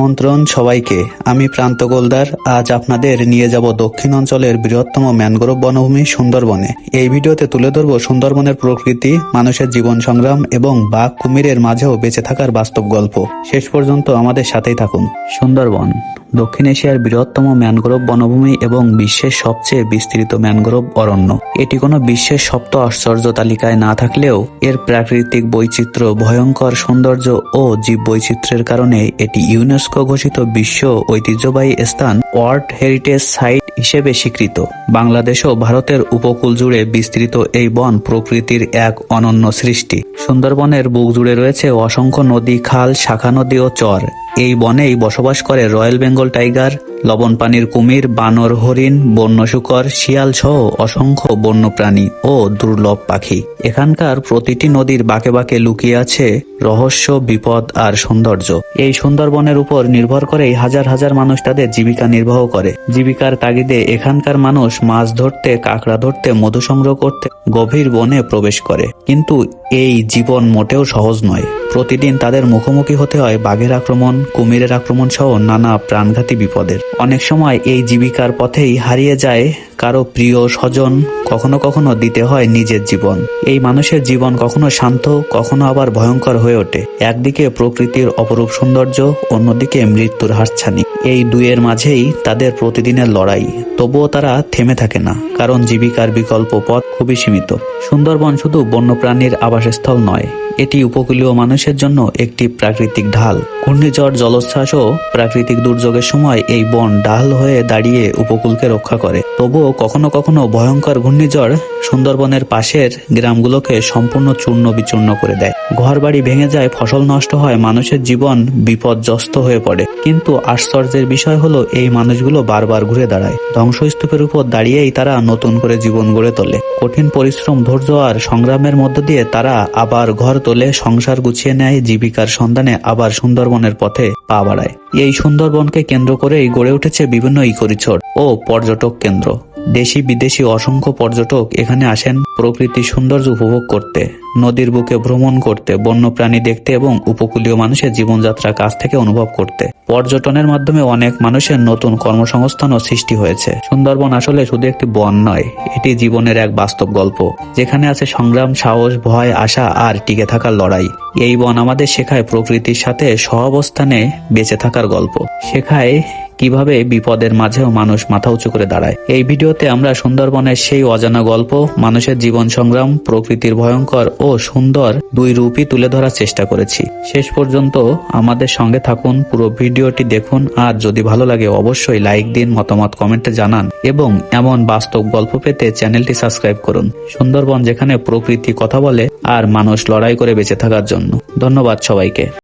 আমন্ত্রণ সবাইকে। আমি প্রান্ত গোলদার। আজ আপনাদের নিয়ে যাব দক্ষিণ অঞ্চলের বৃহত্তম ম্যানগ্রোভ বনভূমি সুন্দরবনে। এই ভিডিওতে তুলে ধরব সুন্দরবনের প্রকৃতি, মানুষের জীবন সংগ্রাম এবং বাঘ কুমিরের মাঝেও বেঁচে থাকার বাস্তব গল্প। শেষ পর্যন্ত আমাদের সাথেই থাকুন। সুন্দরবন দক্ষিণ এশিয়ার বৃহত্তম ম্যানগ্রোভ বনভূমি এবং বিশ্বের সবচেয়ে বিস্তৃত ম্যানগ্রোভ অরণ্য। এটি কোনো বিশ্বের সপ্ত আশ্চর্য তালিকায় না থাকলেও এর প্রাকৃতিক বৈচিত্র্য, ভয়ঙ্কর সৌন্দর্য ও জীববৈচিত্র্যের কারণে এটি ইউনেস্কো ঘোষিত বিশ্ব ঐতিহ্যবাহী স্থান, ওয়ার্ল্ড হেরিটেজ সাইট হিসেবে স্বীকৃত। বাংলাদেশ ও ভারতের উপকূল জুড়ে বিস্তৃত এই বন প্রকৃতির এক অনন্য সৃষ্টি। সুন্দরবনের বুক জুড়ে রয়েছে অসংখ্য নদী, খাল, শাখা নদী ও চর। এই বনেই বসবাস করে রয়্যাল বেঙ্গল টাইগার, লবণ পানির কুমির, বানর, হরিণ, বন্য শূকর, শিয়াল সহ অসংখ্য বন্যপ্রাণী ও দুর্লভ পাখি। এখানকার প্রতিটি নদীর বাঁকে বাঁকে লুকিয়ে আছে রহস্য, বিপদ আর সৌন্দর্য। এই সুন্দরবনের উপর নির্ভর করেই হাজার হাজার মানুষ তাদের জীবিকা নির্বাহ করে। জীবিকার তাগিদে এখানকার মানুষ মাছ ধরতে, কাঁকড়া ধরতে, মধু সংগ্রহ করতে গভীর বনে প্রবেশ করে। কিন্তু এই জীবন মোটেও সহজ নয়। প্রতিদিন তাদের মুখোমুখি হতে হয় বাঘের আক্রমণ, কুমিরের আক্রমণ সহ নানা প্রাণঘাতী বিপদের। অনেক সময় এই জীবিকার পথেই হারিয়ে যায় কারো প্রিয় স্বজন, কখনো কখনো দিতে হয় নিজের জীবন। এই মানুষের জীবন কখনো শান্ত, কখনো আবার ভয়ঙ্কর হয়ে ওঠে। একদিকে প্রকৃতির অপরূপ সৌন্দর্য, অন্যদিকে মৃত্যুর হাতছানি। এই দুয়ের মাঝেই তাদের প্রতিদিনের লড়াই। তবুও তারা থেমে থাকে না, কারণ জীবিকার বিকল্প পথ খুবই সীমিত। সুন্দরবন শুধু বন্যপ্রাণীর আবাসস্থল নয়, এটি উপকূলীয় মানুষের জন্য একটি প্রাকৃতিক ঢাল। ঘূর্ণিঝড়, জলোচ্ছ্বাস ও প্রাকৃতিক দুর্যোগের সময় এই বন ঢাল হয়ে দাঁড়িয়ে উপকূলকে রক্ষা করে। তবুও কখনো কখনো ভয়ঙ্কর ঘূর্ণিঝড় সুন্দরবনের পাশের গ্রামগুলোকে সম্পূর্ণ চূর্ণ বিচূর্ণ করে দেয়। ঘরবাড়ি ভেঙে যায়, ফসল নষ্ট হয়, মানুষের জীবন বিপর্যস্ত হয়ে পড়ে। কিন্তু আশ্চর্যের বিষয় হলো এই মানুষগুলো বারবার ঘুরে দাঁড়ায়। ধ্বংসস্তূপের উপর দাঁড়িয়েই তারা নতুন করে জীবন গড়ে তোলে। কঠিন পরিশ্রম, ধৈর্য আর সংগ্রামের মধ্য দিয়ে তারা আবার ঘর তোলে, সংসার গুছিয়ে নেয়, জীবিকার সন্ধানে আবার সুন্দরবনের পথে পা বাড়ায়। এই সুন্দরবনকে কেন্দ্র করেই গড়ে উঠেছে বিভিন্ন ইকো রিসোর্ট ও পর্যটক কেন্দ্র। দেশি বিদেশি অসংখ্য পর্যটক এখানে আসেন প্রকৃতির সৌন্দর্য উপভোগ করতে, নদীর বুকে ভ্রমণ করতে, বন্যপ্রাণী দেখতে এবং উপকূলীয় মানুষের জীবনযাত্রা কাছ থেকে অনুভব করতে। পর্যটনের মাধ্যমে অনেক মানুষের নতুন কর্মসংস্থানও সৃষ্টি হয়েছে। সুন্দরবন আসলে শুধু একটি বন নয়, এটি জীবনের এক বাস্তব গল্প, যেখানে আছে সংগ্রাম, সাহস, ভয়, আশা আর টিকে থাকার লড়াই। এই বন আমাদের শেখায় প্রকৃতির সাথে সহাবস্থানে বেঁচে থাকার গল্প, শেখায় কিভাবে বিপদের মাঝেও মানুষ মাথা উঁচু করে দাঁড়ায়। এই ভিডিওতে আমরা সুন্দরবনের সেই অজানা গল্প, মানুষের জীবন সংগ্রাম, প্রকৃতির ভয়ঙ্কর ও সুন্দর দুই রূপই তুলে ধরার চেষ্টা করেছি। শেষ পর্যন্ত আমাদের সঙ্গে থাকুন, পুরো ভিডিওটি দেখুন। আর যদি ভালো লাগে অবশ্যই লাইক দিন, মতামত কমেন্টে জানান এবং এমন বাস্তব গল্প পেতে চ্যানেলটি সাবস্ক্রাইব করুন। সুন্দরবন, যেখানে প্রকৃতি কথা বলে আর মানুষ লড়াই করে বেঁচে থাকার জন্য। ধন্যবাদ সবাইকে।